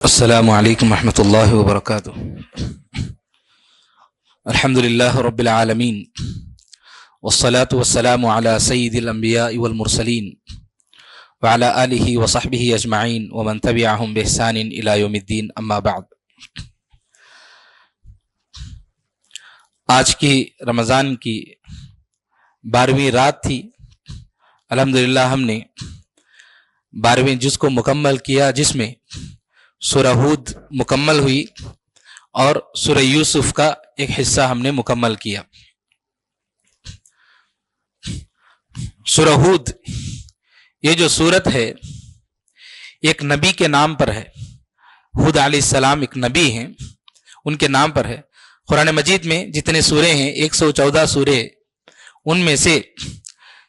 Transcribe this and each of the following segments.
السلام علیکم ورحمۃ اللہ وبرکاتہ۔ الحمد للہ رب العالمین والصلاة والسلام علی سید الانبیاء والمرسلین وعلی آلہ وصحبہ اجمعین ومن تبعہم بإحسان الی یوم الدین، اما بعد۔ آج کی رمضان کی 12ویں رات تھی۔ الحمدللہ ہم نے 12ویں جز کو مکمل کیا، جس میں سورہ ہود مکمل ہوئی اور سورہ یوسف کا ایک حصہ ہم نے مکمل کیا۔ سورہ ہود یہ جو سورت ہے ایک نبی کے نام پر ہے۔ ہود علیہ السلام ایک نبی ہیں، ان کے نام پر ہے۔ قرآن مجید میں جتنے سورے ہیں 114 سورے، ان میں سے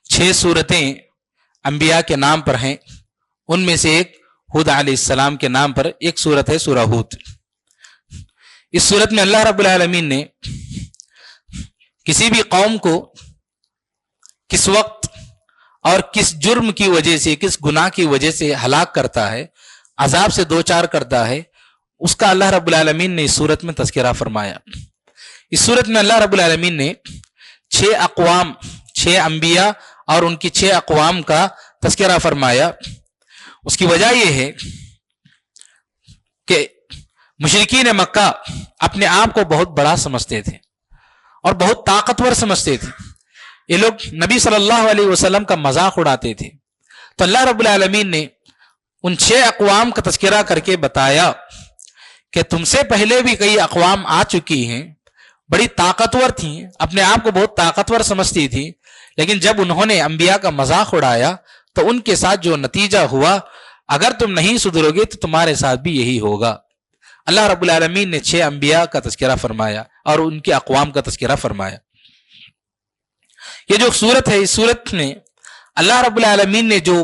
6 سورتیں انبیاء کے نام پر ہیں، ان میں سے ایک ہود علیہ السلام کے نام پر ایک سورت ہے سورہ ہود۔ اس سورت میں اللہ رب العالمین نے کسی بھی قوم کو کس وقت اور کس جرم کی وجہ سے، کس گناہ کی وجہ سے ہلاک کرتا ہے، عذاب سے دوچار کرتا ہے، اس کا اللہ رب العالمین نے اس سورت میں تذکرہ فرمایا۔ اس سورت میں اللہ رب العالمین نے 6 اقوام، 6 انبیاء اور ان کی 6 اقوام کا تذکرہ فرمایا۔ اس کی وجہ یہ ہے کہ مشرکین مکہ اپنے آپ کو بہت بڑا سمجھتے تھے اور بہت طاقتور سمجھتے تھے۔ یہ لوگ نبی صلی اللہ علیہ وسلم کا مذاق اڑاتے تھے۔ تو اللہ رب العالمین نے ان 6 اقوام کا تذکرہ کر کے بتایا کہ تم سے پہلے بھی کئی اقوام آ چکی ہیں، بڑی طاقتور تھیں، اپنے آپ کو بہت طاقتور سمجھتی تھیں، لیکن جب انہوں نے انبیاء کا مذاق اڑایا تو ان کے ساتھ جو نتیجہ ہوا، اگر تم نہیں سدھرو گے تو تمہارے ساتھ بھی یہی ہوگا۔ اللہ رب العالمین نے 6 انبیاء کا تذکرہ فرمایا اور ان کے اقوام کا تذکرہ فرمایا۔ یہ جو سورت ہے، اس سورت میں اللہ رب العالمین نے جو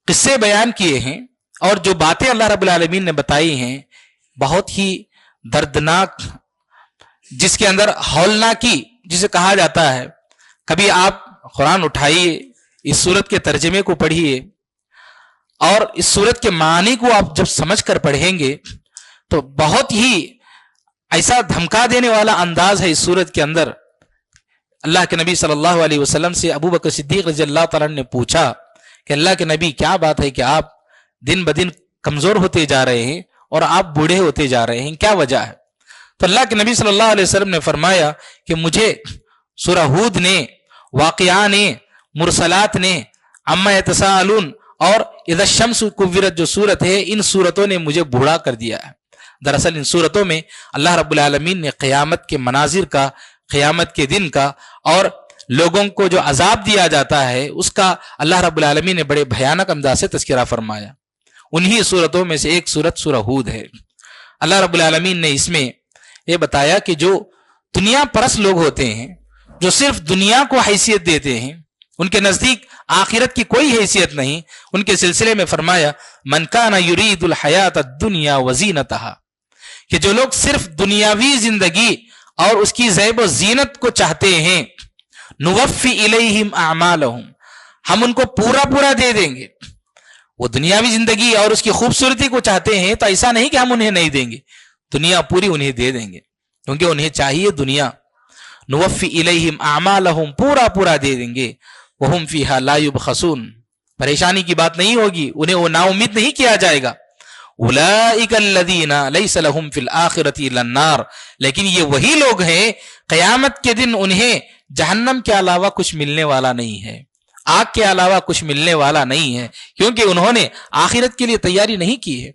قصے بیان کیے ہیں اور جو باتیں اللہ رب العالمین نے بتائی ہیں، بہت ہی دردناک، جس کے اندر ہولناکی جسے کہا جاتا ہے۔ کبھی آپ قرآن اٹھائیے، اس سورت کے ترجمے کو پڑھیے اور اس سورت کے معنی کو آپ جب سمجھ کر پڑھیں گے تو بہت ہی ایسا دھمکا دینے والا انداز ہے اس سورت کے اندر۔ اللہ کے نبی صلی اللہ علیہ وسلم سے ابو بکر صدیق رضی اللہ تعالیٰ نے پوچھا کہ اللہ کے نبی، کیا بات ہے کہ آپ دن بدن کمزور ہوتے جا رہے ہیں اور آپ بوڑھے ہوتے جا رہے ہیں، کیا وجہ ہے؟ تو اللہ کے نبی صلی اللہ علیہ وسلم نے فرمایا کہ مجھے سورہ ہود نے، واقعہ نے، مرسلات نے، عما یتساءلون اور اذا الشمس کورت جو سورت ہے، ان سورتوں نے مجھے بوڑھا کر دیا ہے۔ دراصل ان سورتوں میں اللہ رب العالمین نے قیامت کے مناظر کا، قیامت کے دن کا اور لوگوں کو جو عذاب دیا جاتا ہے اس کا اللہ رب العالمین نے بڑے بھیانک انداز سے تذکرہ فرمایا۔ انہی صورتوں میں سے ایک صورت سورہ ہود ہے۔ اللہ رب العالمین نے اس میں یہ بتایا کہ جو دنیا پرست لوگ ہوتے ہیں، جو صرف دنیا کو حیثیت دیتے ہیں، ان کے نزدیک آخرت کی کوئی حیثیت نہیں، ان کے سلسلے میں فرمایا من کان یرید الحیات الدنیا وزینتہا، کہ جو لوگ صرف دنیاوی زندگی اور اس کی زیب و زینت کو چاہتے ہیں، نوفی الیہم اعمالہم، ہم ان کو پورا دے دیں گے۔ وہ دنیاوی زندگی اور اس کی خوبصورتی کو چاہتے ہیں تو ایسا نہیں کہ ہم انہیں نہیں دیں گے، دنیا پوری انہیں دے دیں گے، کیونکہ انہیں چاہیے دنیا۔ نوفی الیہم اعمالہم، پورا دے دیں گے۔ وہم فیہا لا یبخسون، پریشانی کی بات نہیں ہوگی، انہیں وہ نا امید نہیں کیا جائے گا۔ اولئک الذین لیس لہم فی الآخرۃ الا النار، لیکن یہ وہی لوگ ہیں قیامت کے دن انہیں جہنم کے علاوہ کچھ ملنے والا نہیں ہے، آگ کے علاوہ کچھ ملنے والا نہیں ہے، کیونکہ انہوں نے آخرت کے لیے تیاری نہیں کی ہے۔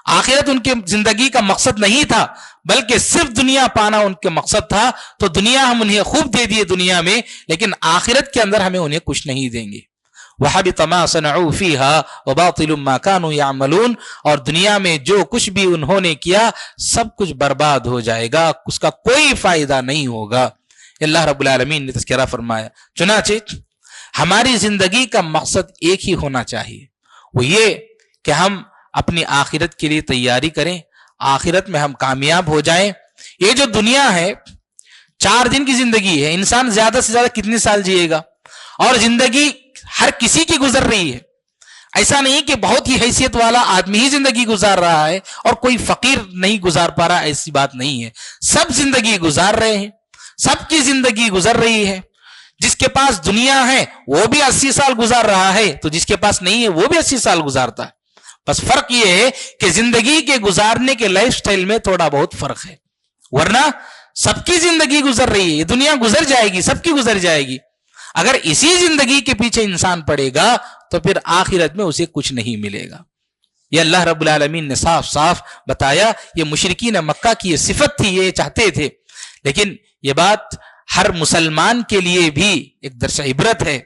آخرت ان کے زندگی کا مقصد نہیں تھا، بلکہ صرف دنیا پانا ان کے مقصد تھا۔ تو دنیا ہم انہیں خوب دے دیے دنیا میں، لیکن آخرت کے اندر ہمیں انہیں کچھ نہیں دیں گے۔ وَحَبِطَ مَا صَنَعُوا فِيهَا وَبَاطِلٌ مَا كَانُوا يَعْمَلُونَ، اور دنیا میں جو کچھ بھی انہوں نے کیا سب کچھ برباد ہو جائے گا، اس کا کوئی فائدہ نہیں ہوگا۔ اللہ رب العالمین نے تذکرہ فرمایا۔ چنانچہ ہماری زندگی کا مقصد ایک ہی ہونا چاہیے، وہ یہ کہ ہم اپنی آخرت کے لیے تیاری کریں، آخرت میں ہم کامیاب ہو جائیں۔ یہ جو دنیا ہے 4 دن کی زندگی ہے، انسان زیادہ سے زیادہ کتنے سال جیے گا؟ اور زندگی ہر کسی کی گزر رہی ہے۔ ایسا نہیں کہ بہت ہی حیثیت والا آدمی ہی زندگی گزار رہا ہے اور کوئی فقیر نہیں گزار پا رہا، ایسی بات نہیں ہے. سب زندگی گزار رہے ہیں، سب کی زندگی گزر رہی ہے. جس کے پاس دنیا ہے وہ بھی 80 سال گزار رہا ہے، تو جس کے پاس نہیں ہے وہ بھی 80 سال گزارتا ہے. بس فرق یہ ہے کہ زندگی کے گزارنے کے لائف سٹائل میں تھوڑا بہت فرق ہے، ورنہ سب کی زندگی گزر رہی ہے. دنیا گزر جائے گی، سب کی گزر جائے گی. اگر اسی زندگی کے پیچھے انسان پڑے گا تو پھر آخرت میں اسے کچھ نہیں ملے گا. یہ اللہ رب العالمین نے صاف صاف بتایا. یہ مشرکین مکہ کی یہ صفت تھی، یہ چاہتے تھے. لیکن یہ بات ہر مسلمان کے لیے بھی ایک درس عبرت ہے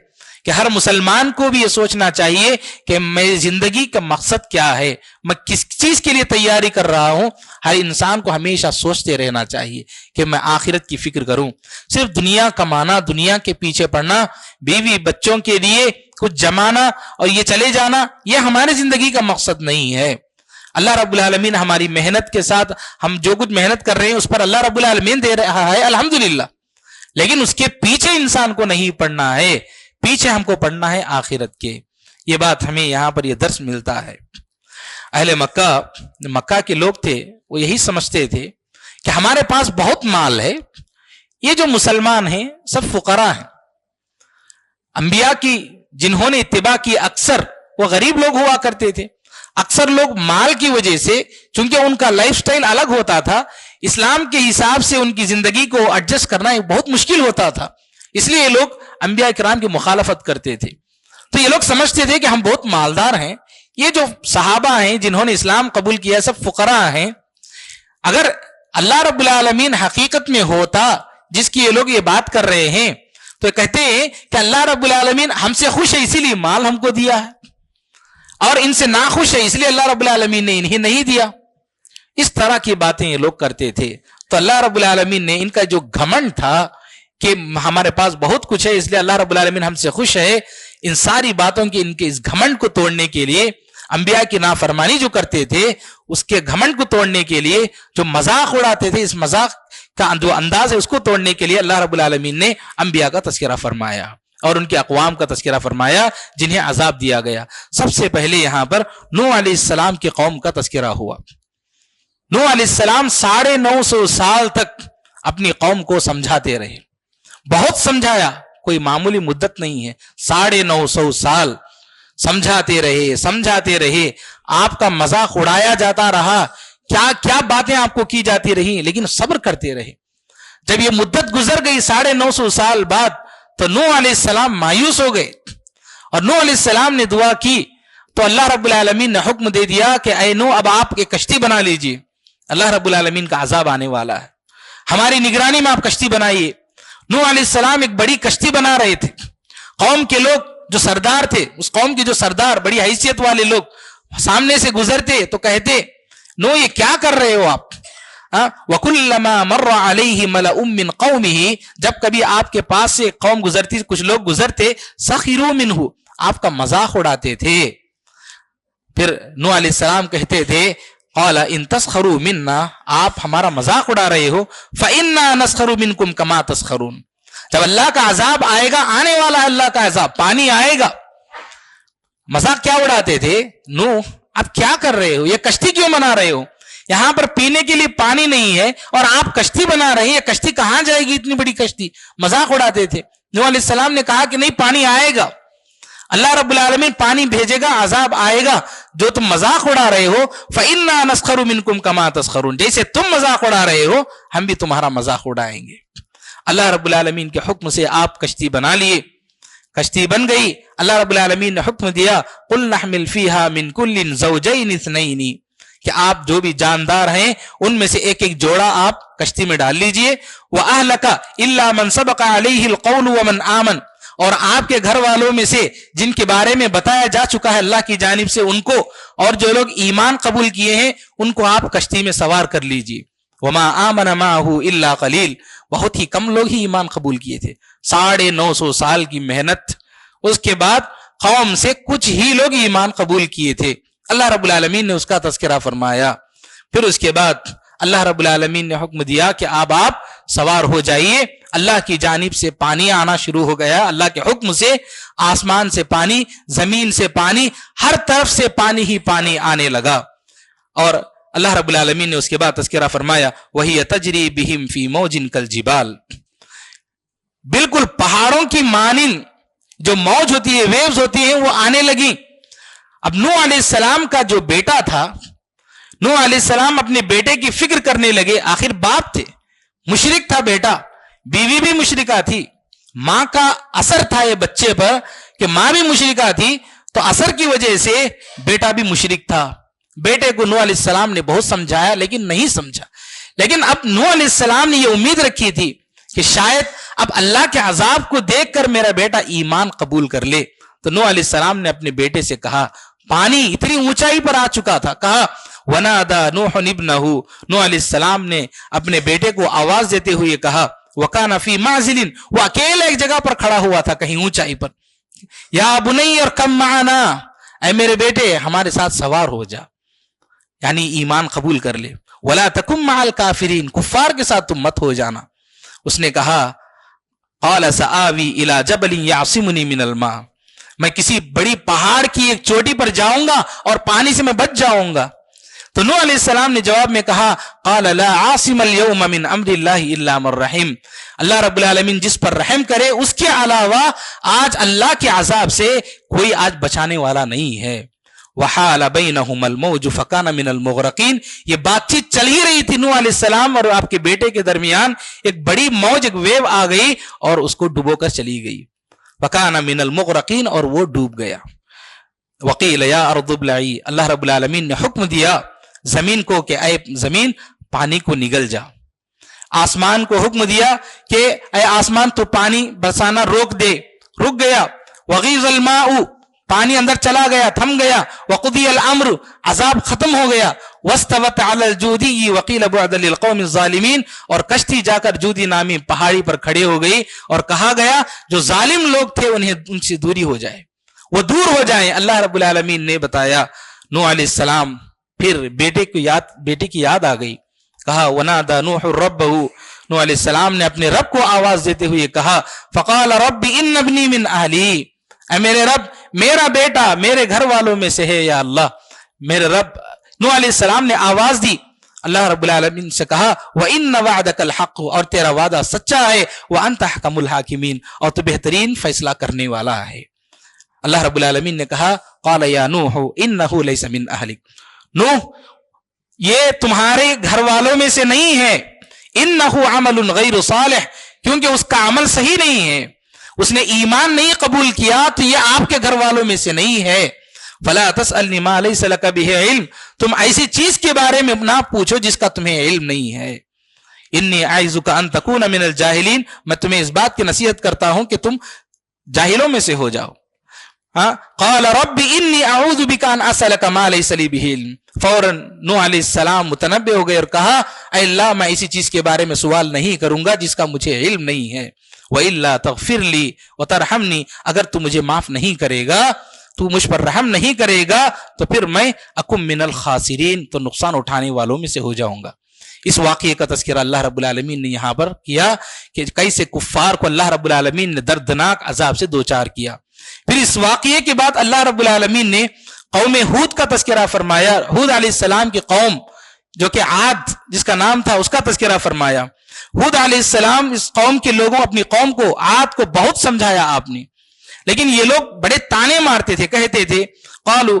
کہ ہر مسلمان کو بھی یہ سوچنا چاہیے کہ میری زندگی کا مقصد کیا ہے، میں کس چیز کے لیے تیاری کر رہا ہوں. ہر انسان کو ہمیشہ سوچتے رہنا چاہیے کہ میں آخرت کی فکر کروں. صرف دنیا کمانا، دنیا کے پیچھے پڑنا، بیوی بچوں کے لیے کچھ جمانا اور یہ چلے جانا، یہ ہماری زندگی کا مقصد نہیں ہے. اللہ رب العالمین ہماری محنت کے ساتھ ہم جو کچھ محنت کر رہے ہیں اس پر اللہ رب العالمین دے رہا ہے، الحمدللہ. لیکن اس کے پیچھے انسان کو نہیں پڑنا ہے، پیچھے ہم کو پڑھنا ہے آخرت کے. یہ بات ہمیں یہاں پر یہ درس ملتا ہے. اہل مکہ کے لوگ تھے، وہ یہی سمجھتے تھے کہ ہمارے پاس بہت مال ہے، یہ جو مسلمان ہیں سب فقراء ہیں. انبیاء کی جنہوں نے اتباع کی اکثر وہ غریب لوگ ہوا کرتے تھے. اکثر لوگ مال کی وجہ سے، چونکہ ان کا لائف سٹائل الگ ہوتا تھا، اسلام کے حساب سے ان کی زندگی کو ایڈجسٹ کرنا بہت مشکل ہوتا تھا، اس لیے یہ لوگ انبیاء کرام کی مخالفت کرتے تھے. تو یہ لوگ سمجھتے تھے کہ ہم بہت مالدار ہیں، یہ جو صحابہ ہیں جنہوں نے اسلام قبول کیا سب فقراء ہیں. اگر اللہ رب العالمین حقیقت میں ہوتا جس کی یہ لوگ یہ بات کر رہے ہیں تو کہتے ہیں کہ اللہ رب العالمین ہم سے خوش ہے اسی لیے مال ہم کو دیا ہے، اور ان سے ناخوش ہے اس لیے اللہ رب العالمین نے انہیں نہیں دیا. اس طرح کی باتیں یہ لوگ کرتے تھے. تو اللہ رب العالمین نے ان کا جو گھمنڈ تھا کہ ہمارے پاس بہت کچھ ہے اس لیے اللہ رب العالمین ہم سے خوش ہے، ان ساری باتوں کے ان کے اس گھمنڈ کو توڑنے کے لیے، انبیاء کی نافرمانی جو کرتے تھے اس کے گھمنڈ کو توڑنے کے لیے، جو مذاق اڑاتے تھے اس مذاق کا جو انداز ہے اس کو توڑنے کے لیے اللہ رب العالمین نے انبیاء کا تذکرہ فرمایا اور ان کے اقوام کا تذکرہ فرمایا جنہیں عذاب دیا گیا. سب سے پہلے یہاں پر نوح علیہ السلام کی قوم کا تذکرہ ہوا. نوح علیہ السلام 950 سال تک اپنی قوم کو سمجھاتے رہے، بہت سمجھایا، کوئی معمولی مدت نہیں ہے. 950 سال سمجھاتے رہے. آپ کا مذاق اڑایا جاتا رہا، کیا کیا باتیں آپ کو کی جاتی رہی، لیکن صبر کرتے رہے. جب یہ مدت گزر گئی 950 سال بعد تو نوح علیہ السلام مایوس ہو گئے اور نوح علیہ السلام نے دعا کی تو اللہ رب العالمین نے حکم دے دیا کہ اے نوح اب آپ ایک کشتی بنا لیجئے، اللہ رب العالمین کا عذاب آنے والا ہے، ہماری نگرانی میں آپ کشتی بنائیے. نوح علیہ السلام ایک بڑی کشتی بنا رہے تھے. قوم کے لوگ جو سردار تھے، اس قوم کے جو سردار بڑی حیثیت والے لوگ سامنے سے گزرتے تو کہتے نوح یہ کیا کر رہے ہو آپ؟ وَكُلَّمَا مَرَّ عَلَيْهِ مَلَأٌ مِّن قَوْمِهِ، جب کبھی آپ کے پاس سے قوم گزرتی، کچھ لوگ گزرتے، سَخِرُوا مِنْهُ، آپ کا مذاق اڑاتے تھے. پھر نوح علیہ السلام کہتے تھے قَالَ إِن تَسْخَرُوا مِنَّا، آپ ہمارا مذاق اڑا رہے ہو، فَإِنَّا نَسْخَرُ مِنْكُمْ كَمَا تَسْخَرُونَ، جب اللہ کا عذاب آئے گا، آنے والا ہے اللہ کا عذاب، پانی آئے گا. مذاق کیا اڑاتے تھے؟ نوح آپ کیا کر رہے ہو، یہ کشتی کیوں بنا رہے ہو؟ یہاں پر پینے کے لیے پانی نہیں ہے اور آپ کشتی بنا رہے ہیں، یہ کشتی کہاں جائے گی اتنی بڑی کشتی؟ مذاق اڑاتے تھے. نوح علیہ السلام نے کہا کہ نہیں، پانی آئے گا، اللہ رب العالمین پانی بھیجے گا، عذاب آئے گا. جو تم مذاق اڑا رہے ہو فَإِنَّا نَسْخَرُ مِنْكُمْ كَمَا تَسْخَرُونَ، جیسے تم مذاق اڑا رہے ہو ہم بھی تمہارا مذاق اڑائیں گے. اللہ رب العالمین کے حکم سے آپ کشتی بنا لیے، کشتی بن گئی. اللہ رب العالمین نے حکم دیا قُلْ نَحْمِلْ فِيهَا مِنْ كُلٍّ زَوْجَيْنِ اثْنَيْنِ، کہ آپ جو بھی جاندار ہیں ان میں سے ایک ایک جوڑا آپ کشتی میں ڈال لیجئے. وَأَهْلَكَ إِلَّا مَنْ سَبَقَ عَلَيْهِ الْقَوْلُ وَمَنْ آمَنَ، اور آپ کے گھر والوں میں سے جن کے بارے میں بتایا جا چکا ہے اللہ کی جانب سے ان کو، اور جو لوگ ایمان قبول کیے ہیں ان کو آپ کشتی میں سوار کر لیجئے. وَمَا آمَنَ مَعَهُ إِلَّا قَلِيلٌ، بہت ہی کم لوگ ہی ایمان قبول کیے تھے. 950 سال کی محنت، اس کے بعد قوم سے کچھ ہی لوگ ایمان قبول کیے تھے. اللہ رب العالمین نے اس کا تذکرہ فرمایا. پھر اس کے بعد اللہ رب العالمین نے حکم دیا کہ اب آپ سوار ہو جائیے۔ اللہ کی جانب سے پانی آنا شروع ہو گیا، اللہ کے حکم سے آسمان سے پانی، زمین سے پانی، ہر طرف سے پانی ہی پانی آنے لگا۔ اور اللہ رب العالمین نے اس کے بعد تذکرہ فرمایا وَهِيَ تَجْرِي بِهِمْ فِي مَوْجٍ كَالْجِبَالِ، بالکل پہاڑوں کی مانند جو موج ہوتی ہے، ویوز ہوتی ہیں، وہ آنے لگی۔ اب نوح علیہ السلام کا جو بیٹا تھا، نوح علیہ السلام اپنے بیٹے کی فکر کرنے لگے، آخر باپ تھے، مشرک تھا بیٹا، بیوی بھی مشرکہ تھی، ماں کا اثر تھا یہ بچے پر کہ ماں بھی مشرکہ تھی، تو اثر کی وجہ سے بیٹا بھی مشرک تھا۔ بیٹے کو نوح علیہ السلام نے بہت سمجھایا لیکن نہیں سمجھا۔ لیکن اب نوح علیہ السلام نے یہ امید رکھی تھی کہ شاید اب اللہ کے عذاب کو دیکھ کر میرا بیٹا ایمان قبول کر لے، تو نوح علیہ السلام نے اپنے بیٹے سے کہا، پانی اتنی اونچائی پر آ چکا تھا، کہا وَنَادَى نُوحٌ ابْنَهُ، نوح علیہ السلام نے اپنے بیٹے کو آواز دیتے ہوئے کہا، وَكَانَ فِي مَعْزِلٍ، وہ اکیلے ایک جگہ پر کھڑا ہوا تھا کہیں اونچائی پر، یا بنی ارکب معنا، اے میرے بیٹے ہمارے ساتھ سوار ہو جا، یعنی ایمان قبول کر لے، وَلَا تَكُن مَعَ الْكَافِرِينَ، کفار کے ساتھ تم مت ہو جانا۔ اس نے کہا قَالَ سَآوِي إِلَى جَبَلٍ يَعْصِمُنِي مِنَ الْمَاءِ، میں کسی بڑی پہاڑ کی ایک چوٹی پر جاؤں گا اور پانی سے میں بچ جاؤں گا۔ تو نوح علیہ السلام نے جواب میں کہا قَالَ لَا عَاصِمَ الْيَوْمَ مِنْ أَمْرِ اللَّهِ إِلَّا مَنْ رَحِمَ، اللہ رب العالمین جس پر رحم کرے اس کے علاوہ آج اللہ کے عذاب سے کوئی آج بچانے والا نہیں ہے۔ وَحَالَ بَيْنَهُمَا الْمَوْجُ فَكَانَ مِنَ الْمُغْرَقِينَ، یہ بات چیت چل ہی رہی تھی نوح علیہ السلام اور آپ کے بیٹے کے درمیان، ایک بڑی موج، ایک ویو آ گئی اور اس کو ڈبو کر چلی گئی۔ وَكَانَ مِنَ الْمُغْرَقِينَ، اور وہ ڈوب گیا۔ وَقِيلَ يَا أَرْضُ ابْلَعِي، اللہ رب العالمین نے حکم دیا زمین کو کہ اے زمین پانی کو نگل جا، آسمان کو حکم دیا کہ اے آسمان تو پانی برسانا روک دے، رک گیا۔ وَغِيضَ الْمَاءُ، پانی اندر چلا گیا، تھم گیا۔ وَقُضِيَ الْأَمْرُ، عذاب ختم ہو گیا۔ وَاسْتَوَتْ عَلَى الْجُودِيِّ وَقِيلَ بُعْدًا لِلْقَوْمِ الظَّالِمِينَ، اور کشتی جا کر جودی نامی پہاڑی پر کھڑے ہو گئی اور کہا گیا جو ظالم لوگ تھے انہیں ان سے دوری ہو جائے، وہ دور ہو جائیں۔ اللہ رب العالمین نے بتایا نوح علیہ السلام پھر بیٹے کی یاد آ گئی، کہا وَنَادَى نُوحٌ رَبَّهُ، نوح علیہ السلام نے اپنے رب کو آواز دیتے ہوئے کہا فَقَالَ رَبِّ إِنَّ ابْنِي مِنْ أَهْلِي، اے میرے رب میرا بیٹا میرے گھر والوں میں سے ہے یا اللہ۔ میرے رب نوح علیہ السلام نے آواز دی، اللہ رب العالمین سے کہا وَإِنَّ وَعْدَكَ الْحَقُّ، اور تیرا وعدہ سچا ہے، وَأَنْتَ أَحْكَمُ الْحَاكِمِينَ، اور تو بہترین فیصلہ کرنے والا ہے۔ اللہ رب العالمین نے کہا قَالَ يَا نُوحُ إِنَّهُ لَيْسَ مِنْ أَهْلِكَ، نوح یہ تمہارے گھر والوں میں سے نہیں ہے، إِنَّهُ عَمَلٌ غَيْرُ صَالِحٌ، کیونکہ اس کا عمل صحیح نہیں ہے، اس نے ایمان نہیں قبول کیا تو یہ آپ کے گھر والوں میں سے نہیں ہے۔ فَلَا تَسْأَلْنِ مَا لَيْسَ لَكَ بِهِ عِلْمٌ، تم ایسی چیز کے بارے میں نہ پوچھو جس کا تمہیں علم نہیں ہے۔ إِنِّي أَعِظُكَ أَن تَكُونَ مِنَ الْجَاهِلِينَ، میں تمہیں اس بات کی نصیحت کرتا ہوں کہ تم جاہلوں میں سے ہو جاؤ۔ قَالَ رَبِّ إِنِّي أَعُوذُ بِكَ أَنْ أَسْأَلَكَ مَا لَيْسَ لِي بِهِ عِلْمٌ، فوراً نوح علیہ السلام متنبہ ہو گئے اور کہا اے اللہ میں اسی چیز کے بارے میں سوال نہیں کروں گا جس کا مجھے علم نہیں ہے۔ وَإِلَّا تَغْفِرْ لِي وَتَرْحَمْنِي، اگر تو مجھے معاف نہیں کرے گا، تو مجھ پر رحم نہیں کرے گا تو پھر میں اکم من الخاسرین، تو نقصان اٹھانے والوں میں سے ہو جاؤں گا۔ اس واقعے کا تذکرہ اللہ رب العالمین نے یہاں پر کیا کہ کیسے کفار کو اللہ رب العالمین نے دردناک عذاب سے دوچار کیا۔ پھر اس واقعے کے بعد اللہ رب العالمین نے قوم ہود کا تذکرہ فرمایا، ہود علیہ السلام کی قوم جو کہ عاد جس کا نام تھا اس کا تذکرہ فرمایا۔ ہود علیہ السلام اس قوم کے لوگوں، اپنی قوم کو، عاد کو بہت سمجھایا آپ نے، لیکن یہ لوگ بڑے تانے مارتے تھے، کہتے تھے قالو،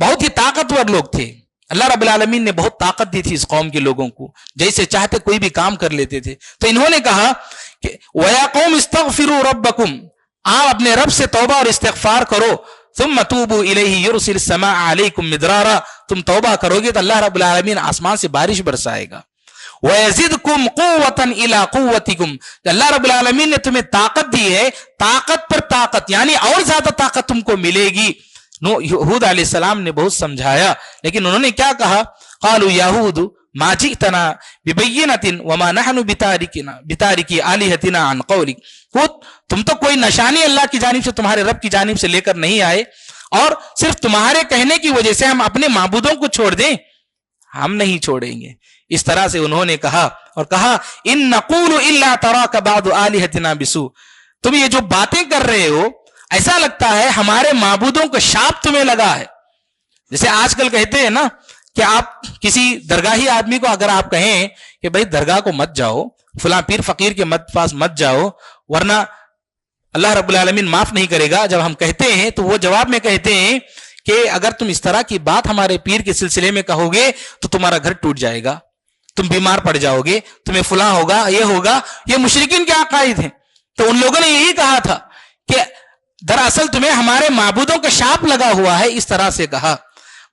بہت ہی طاقتور لوگ تھے، اللہ رب العالمین نے بہت طاقت دی تھی اس قوم کے لوگوں کو، جیسے چاہتے کوئی بھی کام کر لیتے تھے۔ تو انہوں نے کہا کہ وَيَا قَوْمِ اسْتَغْفِرُوا رَبَّكُمْ، آپ اپنے رب سے توبہ اور استغفار کرو، ثُمَّ تُوبُوا إِلَيْهِ يُرْسِلِ السَّمَاءَ عَلَيْكُمْ مِدْرَارًا، تم توبہ کرو گے تو اللہ رب العالمین آسمان سے بارش برسائے گا۔ وَيَزِدْكُمْ قُوَّةً إِلَىٰ قُوَّتِكُمْ، اللہ رب العالمین نے تمہیں طاقت دی ہے، طاقت پر طاقت، یعنی اور زیادہ طاقت تم کو ملے گی۔ ہود علیہ السلام نے بہت سمجھایا، لیکن انہوں نے کیا کہا قالوا یا ہود ما جئتنا ببینۃ وما نحن بتارکی آلہتنا عن قولک، ہود تم تو کوئی نشانی اللہ کی جانب سے، تمہارے رب کی جانب سے لے کر نہیں آئے، اور صرف تمہارے کہنے کی وجہ سے ہم اپنے معبودوں کو چھوڑ دیں، ہم نہیں چھوڑیں گے. اس طرح سے انہوں نے کہا اور کہا ان نقول الا تراک بعض الہتنا بسوء، تم یہ جو باتیں کر رہے ہو ایسا لگتا ہے ہمارے معبودوں کا شاپ تمہیں لگا ہے. جیسے آج کل کہتے ہیں نا کہ آپ کسی درگاہی آدمی کو اگر آپ کہیں کہ بھائی درگاہ کو مت جاؤ، فلاں پیر فقیر کے پاس مت جاؤ ورنہ اللہ رب العالمین معاف نہیں کرے گا، جب ہم کہتے ہیں تو وہ جواب میں کہتے ہیں کہ اگر تم اس طرح کی بات ہمارے پیر کے سلسلے میں کہو گے تو تمہارا گھر ٹوٹ جائے گا، تم بیمار پڑ جاؤ گے، تمہیں فلاں ہوگا، یہ ہوگا. یہ مشرکین کے عقائد ہیں. تو ان لوگوں نے یہی کہا تھا کہ دراصل تمہیں ہمارے معبودوں کا شاپ لگا ہوا ہے. اس طرح سے کہا.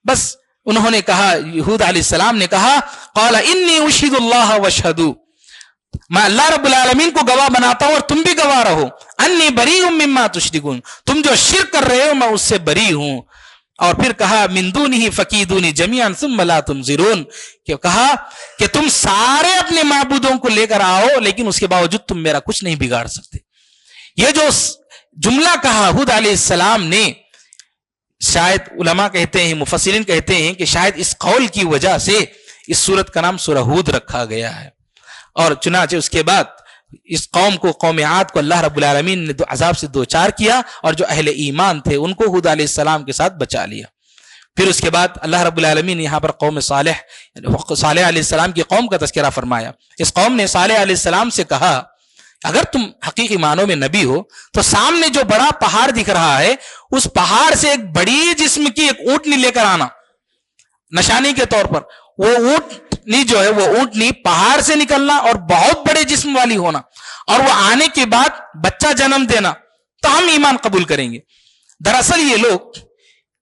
بس انہوں نے کہا، ہود علیہ السلام نے کہا قال انی اشہد اللہ واشہدوا، میں اللہ رب العالمین کو گواہ بناتا ہوں اور تم بھی گواہ رہو، انی بریء مما تشرکون، تم جو شرک کر رہے ہو میں اس سے بری ہوں. اور پھر کہا من دونہ فکیدونی جمیعا ثم لا تنظرون، کہ کہا کہ تم سارے اپنے معبودوں کو لے کر آؤ لیکن اس کے باوجود تم میرا کچھ نہیں بگاڑ سکتے. یہ جو جملہ کہا ہود علیہ السلام نے، شاید علماء کہتے ہیں، مفسرین کہتے ہیں کہ شاید اس قول کی وجہ سے اس سورت کا نام سورہ ہود رکھا گیا ہے. اور چنانچہ اس کے بعد اس قوم کو، قوم عاد کو اللہ رب العالمین نے عذاب سے دوچار کیا اور جو اہل ایمان تھے ان کو ہود علیہ السلام کے ساتھ بچا لیا. پھر اس کے بعد اللہ رب العالمین نے یہاں پر قوم صالح علیہ السلام کی قوم کا تذکرہ فرمایا. اس قوم نے صالح علیہ السلام سے کہا اگر تم حقیقی معنوں میں نبی ہو تو سامنے جو بڑا پہاڑ دکھ رہا ہے اس پہاڑ سے ایک بڑی جسم کی ایک اونٹنی لے کر آنا نشانی کے طور پر. وہ اونٹنی جو ہے، وہ اونٹنی پہاڑ سے نکلنا اور بہت بڑے جسم والی ہونا، اور وہ آنے کے بعد بچہ جنم دینا، تو ہم ایمان قبول کریں گے. دراصل یہ لوگ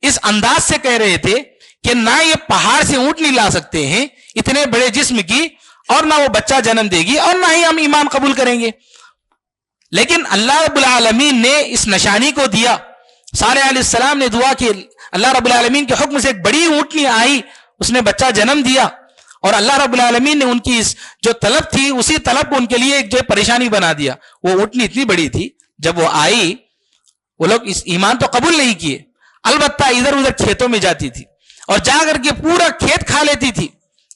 اس انداز سے کہہ رہے تھے کہ نہ یہ پہاڑ سے اونٹنی لا سکتے ہیں اتنے بڑے جسم کی، اور نہ وہ بچہ جنم دے گی، اور نہ ہی ہم ایمان قبول کریں گے. لیکن اللہ رب العالمین نے اس نشانی کو دیا. صالح علیہ السلام نے دعا کی، اللہ رب العالمین کے حکم سے ایک بڑی اونٹنی آئی، اس نے بچہ جنم دیا، اور اللہ رب العالمین نے ان کی اس جو طلب تھی اسی طلب کو ان کے لیے ایک جو پریشانی بنا دیا. وہ اونٹنی اتنی بڑی تھی، جب وہ آئی وہ لوگ اس ایمان تو قبول نہیں کیے، البتہ ادھر ادھر کھیتوں میں جاتی تھی اور جا کر کے پورا کھیت کھا لیتی تھی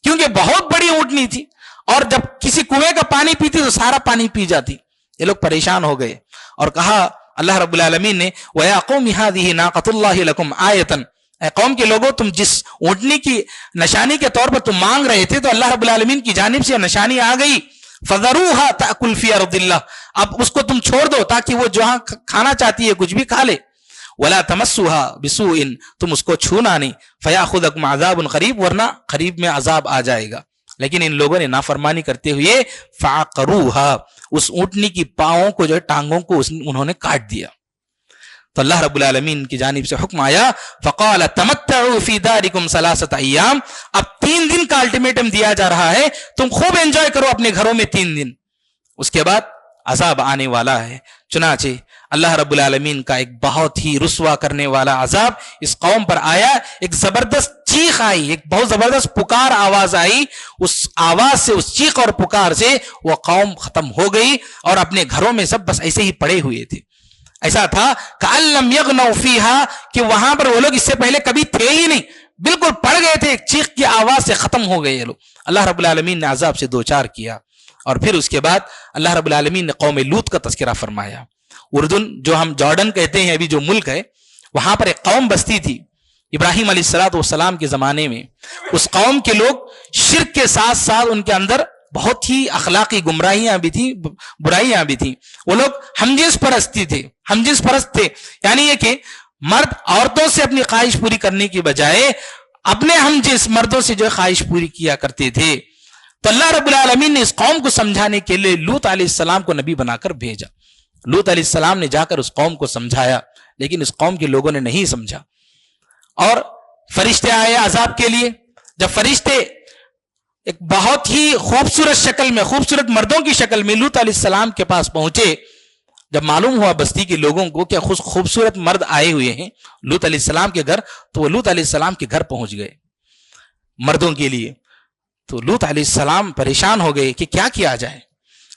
کیونکہ بہت بڑی اونٹنی تھی، اور جب کسی کنویں کا پانی پیتی تو سارا پانی پی جاتی. یہ لوگ پریشان ہو گئے اور کہا اللہ رب العالمین نے وَيَا قَوْمِ هَذِهِ نَاقَةُ اللَّهِ لَكُمْ آیَةً، اے قوم کے لوگوں تم جس اونٹنی کی نشانی کے طور پر تم مانگ رہے تھے تو اللہ رب العالمین کی جانب سے نشانی آ گئی. فَذَرُوهَا تَأْكُلْ فِي أَرْضِ اللَّهِ، اب اس کو تم چھوڑ دو تاکہ وہ جہاں کھانا چاہتی ہے کچھ بھی کھا لے. وَلَا تَمَسُّهَا بِسُوءٍ، تم اس کو چھونا نہیں. فَيَأْخُذَكُمْ عَذَابٌ قَرِيبٌ، ورنہ قریب میں عذاب آ جائے گا. لیکن ان لوگوں نے نافرمانی کرتے ہوئے فَعَقَرُوهَا، اس اونٹنی کی پاؤں کو جو ہے ٹانگوں کو انہوں نے کاٹ دیا. تو اللہ رب العالمین کی جانب سے حکم آیا فَقَالَ تَمَتَّعُوا فِي دَارِكُمْ ثَلَاثَةَ أَيَّامٍ، اب 3 دن کا الٹیمیٹم دیا جا رہا ہے، تم خوب انجوائے کرو اپنے گھروں میں 3 دن، اس کے بعد عذاب آنے والا ہے. چنانچہ اللہ رب العالمین کا ایک بہت ہی رسوا کرنے والا عذاب اس قوم پر آیا. ایک زبردست چیخ آئی، ایک بہت زبردست پکار آواز آئی، اس آواز سے، اس چیخ اور پکار سے وہ قوم ختم ہو گئی اور اپنے گھروں میں سب بس ایسے ہی پڑے ہوئے تھے. ایسا تھا کأن لم یغنوا فیہا، کہ وہاں پر وہ لوگ اس سے پہلے کبھی تھے ہی نہیں، بالکل پڑ گئے تھے، ایک چیخ کی آواز سے ختم ہو گئے یہ لوگ. اللہ رب العالمین نے عذاب سے دوچار کیا. اور پھر اس کے بعد اللہ رب العالمین نے قوم لوط کا تذکرہ فرمایا. اردن جو ہم جارڈن کہتے ہیں ابھی جو ملک ہے، وہاں پر ایک قوم بستی تھی ابراہیم علیہ السلام کے زمانے میں. اس قوم کے لوگ شرک کے ساتھ ساتھ ان کے اندر بہت ہی اخلاقی گمراہیاں بھی تھیں، برائیاں بھی تھیں. وہ لوگ ہم جنس پرستی تھے، ہم جنس پرست تھے، یعنی یہ کہ مرد عورتوں سے اپنی خواہش پوری کرنے کی بجائے اپنے ہم جنس مردوں سے جو خواہش پوری کیا کرتے تھے. تو اللہ رب العالمین نے اس قوم کو سمجھانے کے لیے لوط علیہ السلام کو نبی بنا کر بھیجا. لوط علیہ السلام نے جا کر اس قوم کو سمجھایا، لیکن اس قوم کے لوگوں نے نہیں سمجھا. اور فرشتے آئے عذاب کے لیے. جب فرشتے ایک بہت ہی خوبصورت شکل میں، خوبصورت مردوں کی شکل میں لوط علیہ السلام کے پاس پہنچے، جب معلوم ہوا بستی کے لوگوں کو کہ خوبصورت مرد آئے ہوئے ہیں لوط علیہ السلام کے گھر، تو وہ لوط علیہ السلام کے گھر پہنچ گئے مردوں کے لیے. تو لوط علیہ السلام پریشان ہو گئے کہ کیا کیا جائے.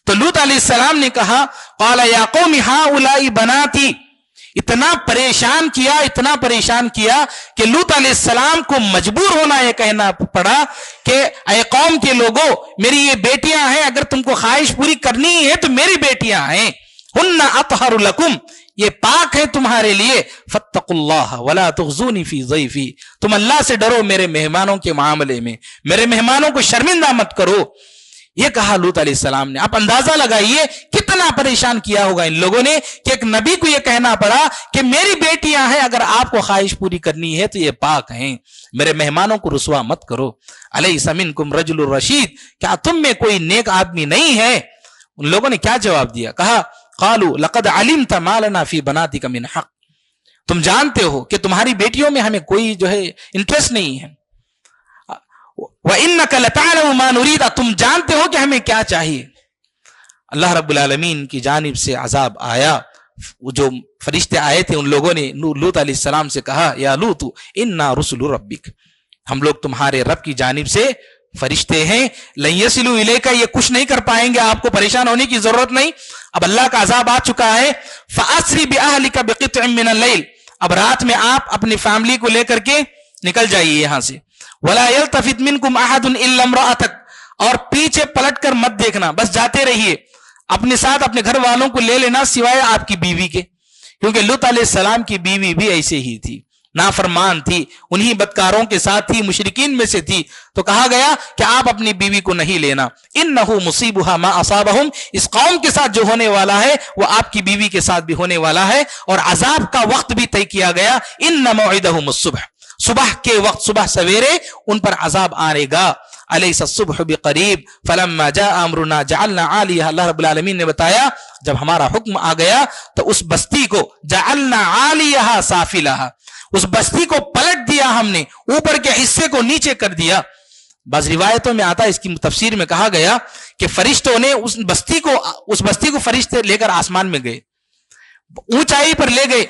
تو لوط علیہ السلام نے کہا قال یا قوم ہؤلاء بناتی، اتنا پریشان کیا کہ لوط علیہ السلام کو مجبور ہونا یہ کہنا پڑا کہ اے قوم کے لوگوں، میری یہ بیٹیاں ہیں، اگر تم کو خواہش پوری کرنی ہے تو میری بیٹیاں ہیں، ہن اطہر لکم، یہ پاک ہے تمہارے لیے، فاتقوا اللہ ولا تخزونی فی ضیفی، تم اللہ سے ڈرو میرے مہمانوں کے معاملے میں، میرے مہمانوں کو شرمندہ مت کرو. یہ کہا لوط علیہ السلام نے. آپ اندازہ لگائیے کتنا پریشان کیا ہوگا ان لوگوں نے کہ ایک نبی کو یہ کہنا پڑا کہ میری بیٹیاں ہیں، اگر آپ کو خواہش پوری کرنی ہے تو یہ پاک ہیں، میرے مہمانوں کو رسوا مت کرو. الیس منکم رجل الرشید، کیا تم میں کوئی نیک آدمی نہیں ہے؟ ان لوگوں نے کیا جواب دیا؟ کہا قالوا لقد علمت ما لنا فی بناتک من حق، تم جانتے ہو کہ تمہاری بیٹیوں میں ہمیں کوئی جو ہے انٹرسٹ نہیں ہے. وَإِنَّكَ لَتَعْلَمُ مَا نُرِيدُ، تم جانتے ہو کہ ہمیں کیا چاہیے. اللہ رب العالمین کی جانب سے عذاب آیا. جو فرشتے آئے تھے ان لوگوں نے لوط علیہ السلام سے کہا یا لوط اِنَّا رُسُلُ رَبِّكَ، ہم لوگ تمہارے رب کی جانب سے فرشتے ہیں، لَن يَصِلُوا إِلَيْكَ، یہ کچھ نہیں کر پائیں گے، آپ کو پریشان ہونے کی ضرورت نہیں. اب اللہ کا عذاب آ چکا ہے. فَأَسْرِ بِأَهْلِكَ بِقِطْعٍ مِّنَ اللَّيْلِ، اب رات میں آپ اپنی فیملی کو لے کر کے نکل جائیے یہاں سے. وَلَا يَلْتَفِتْ مِنْكُمْ أَحَدٌ إِلَّا امْرَأَتَكَ، اور پیچھے پلٹ کر مت دیکھنا، بس جاتے رہیے. اپنے ساتھ اپنے گھر والوں کو لے لینا سوائے آپ کی بیوی کے، کیونکہ لوط علیہ السلام کی بیوی بھی ایسے ہی تھی، نافرمان تھی، انہی بدکاروں کے ساتھ تھی، مشرکین میں سے تھی. تو کہا گیا کہ آپ اپنی بیوی کو نہیں لینا. إِنَّهُ مُصِيبُهَا مَا أَصَابَهُمْ، اس قوم کے ساتھ جو ہونے والا ہے وہ آپ کی بیوی کے ساتھ بھی ہونے والا ہے. اور عذاب کا وقت بھی طے کیا گیا. إِنَّ مَوْعِدَهُمُ الصُّبْحُ، صبح کے وقت، صبح سویرے ان پر عذاب آئے گا. الیس الصبح بقریب فلما جاء امرنا جعلنا عالیہ، اللہ رب العالمین نے بتایا جب ہمارا حکم آ گیا تو اس بستی کو جعلنا عالیہ سافلہا، اس بستی کو پلٹ دیا ہم نے، اوپر کے حصے کو نیچے کر دیا. بعض روایتوں میں آتا ہے، اس کی تفسیر میں کہا گیا کہ فرشتوں نے اس بستی کو فرشتے لے کر آسمان میں گئے، اونچائی پر لے گئے،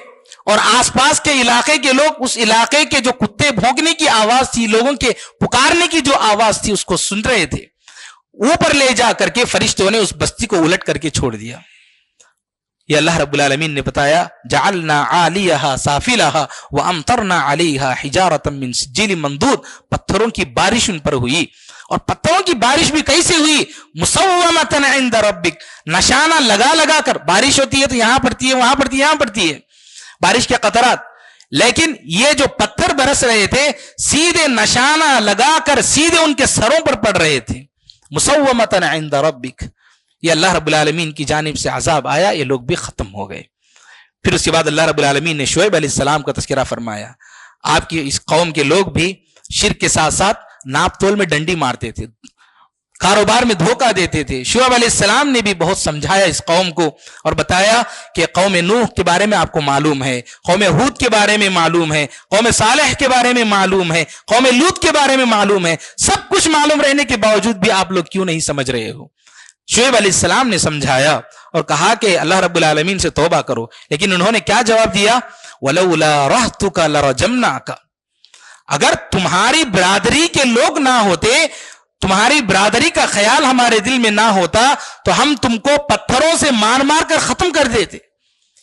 اور آس پاس کے علاقے کے لوگ اس علاقے کے جو کتے بھونکنے کی آواز تھی، لوگوں کے پکارنے کی جو آواز تھی اس کو سن رہے تھے. اوپر لے جا کر کے فرشتوں نے اس بستی کو الٹ کر کے چھوڑ دیا. یہ اللہ رب العالمین نے بتایا جعلنا عالیہا سافلہا وامطرنا علیہا حجارۃ من سجیل منضود، پتھروں کی بارش ان پر ہوئی. اور پتھروں کی بارش بھی کیسے ہوئی؟ مسومۃ عند ربک، نشانہ لگا لگا کر. بارش ہوتی ہے تو یہاں پڑتی ہے، وہاں پڑتی ہے، یہاں پڑتی ہے بارش کے قطرات، لیکن یہ جو پتھر برس رہے تھے سیدھے نشانہ لگا کر سیدھے ان کے سروں پر پڑ رہے تھے. مسومۃ عند ربک، یہ اللہ رب العالمین کی جانب سے عذاب آیا، یہ لوگ بھی ختم ہو گئے. پھر اس کے بعد اللہ رب العالمین نے شعیب علیہ السلام کا تذکرہ فرمایا. آپ کی اس قوم کے لوگ بھی شرک کے ساتھ ساتھ ناپ تول میں ڈنڈی مارتے تھے، کاروبار میں دھوکہ دیتے تھے. شعیب علیہ السلام نے بھی بہت سمجھایا اس قوم کو اور بتایا کہ قوم نوح کے بارے میں آپ کو معلوم ہے، قوم ہود کے بارے میں معلوم ہے، قوم صالح کے بارے میں معلوم ہے، قوم لوط کے بارے میں معلوم ہے. سب کچھ معلوم رہنے کے باوجود بھی آپ لوگ کیوں نہیں سمجھ رہے ہو؟ شعیب علیہ السلام نے سمجھایا اور کہا کہ اللہ رب العالمین سے توبہ کرو. لیکن انہوں نے کیا جواب دیا؟ وَلَوْلَا رَحْتُكَ لَرَجَمْنَاكَ، اگر تمہاری برادری کے لوگ نہ ہوتے، تمہاری برادری کا خیال ہمارے دل میں نہ ہوتا تو ہم تم کو پتھروں سے مار مار کر ختم کر دیتے.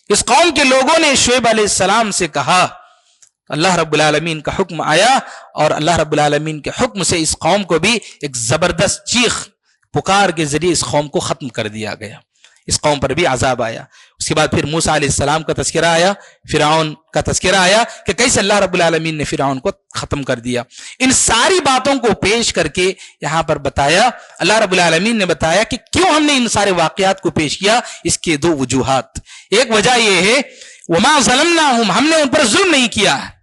اس قوم کے لوگوں نے شعیب علیہ السلام سے کہا. اللہ رب العالمین کا حکم آیا اور اللہ رب العالمین کے حکم سے اس قوم کو بھی ایک زبردست چیخ پکار کے ذریعے اس قوم کو ختم کر دیا گیا. اس قوم پر بھی عذاب آیا. اس کے بعد پھر موسیٰ علیہ السلام کا تذکرہ آیا، فرعون کا تذکرہ آیا کہ کیسے اللہ رب العالمین نے فرعون کو ختم کر دیا. ان ساری باتوں کو پیش کر کے یہاں پر بتایا، اللہ رب العالمین نے بتایا کہ کیوں ہم نے ان سارے واقعات کو پیش کیا. اس کے دو وجوہات. ایک وجہ یہ ہے وما ظلمناہم، ہم نے ان پر ظلم نہیں کیا ہے،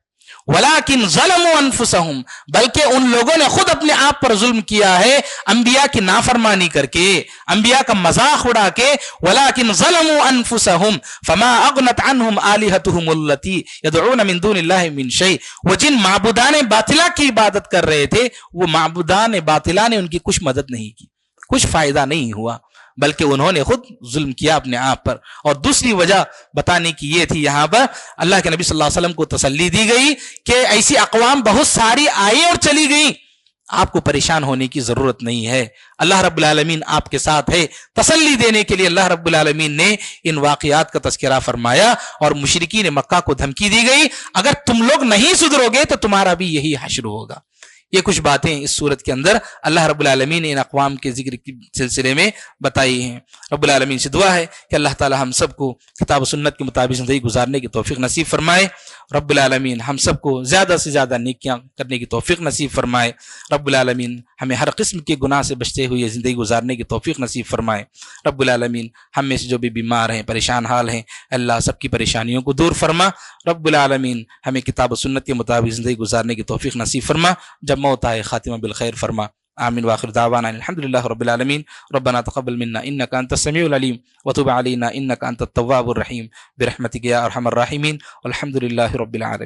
ولیکن ظلموا انفسہم، بلکہ ان لوگوں نے خود اپنے آپ پر ظلم کیا ہے انبیاء کی نافرمانی کر کے، انبیاء کا مذاق اڑا کے. ولیکن ظلموا انفسہم فما اغنت عنہم آلہتہم التی یدعون من دون اللہ من شیء، وہ جن معبودان باطلہ کی عبادت کر رہے تھے وہ معبودان باطلہ نے ان کی کچھ مدد نہیں کی، کچھ فائدہ نہیں ہوا، بلکہ انہوں نے خود ظلم کیا اپنے آپ پر. اور دوسری وجہ بتانے کی یہ تھی، یہاں پر اللہ کے نبی صلی اللہ علیہ وسلم کو تسلی دی گئی کہ ایسی اقوام بہت ساری آئی اور چلی گئی، آپ کو پریشان ہونے کی ضرورت نہیں ہے، اللہ رب العالمین آپ کے ساتھ ہے۔ تسلی دینے کے لیے اللہ رب العالمین نے ان واقعات کا تذکرہ فرمایا، اور مشرکین مکہ کو دھمکی دی گئی اگر تم لوگ نہیں سدھرو گے تو تمہارا بھی یہی حشر ہوگا۔ یہ کچھ باتیں اس صورت کے اندر اللہ رب العالمین نے ان اقوام کے ذکر کے سلسلے میں بتائی ہیں۔ رب العالمین سے دعا ہے کہ اللہ تعالی ہم سب کو کتاب و سنت کے مطابق زندگی گزارنے کی توفیق نصیب فرمائے۔ رب العالمین ہم سب کو زیادہ سے زیادہ نیکیاں کرنے کی توفیق نصیب فرمائے۔ رب العالمین ہمیں ہر قسم کے گناہ سے بچتے ہوئے زندگی گزارنے کی توفیق نصیب فرمائے۔ رب العالمین ہم میں سے جو بھی بیمار ہیں، پریشان حال ہیں، اللہ سب کی پریشانیوں کو دور فرما۔ رب العالمین ہمیں کتاب و سنت کے مطابق زندگی گزارنے کی توفیق نصیب فرما، جب موت آئے خاتمہ بالخیر فرما۔ آمین واخر دعوانا الحمدللہ رب العالمین۔ ربنا تقبل منا انک انت السمیع العلیم وتب علینا انک انت التواب الرحیم برحمتک یا ارحم الراحمین والحمدللہ رب العالمین۔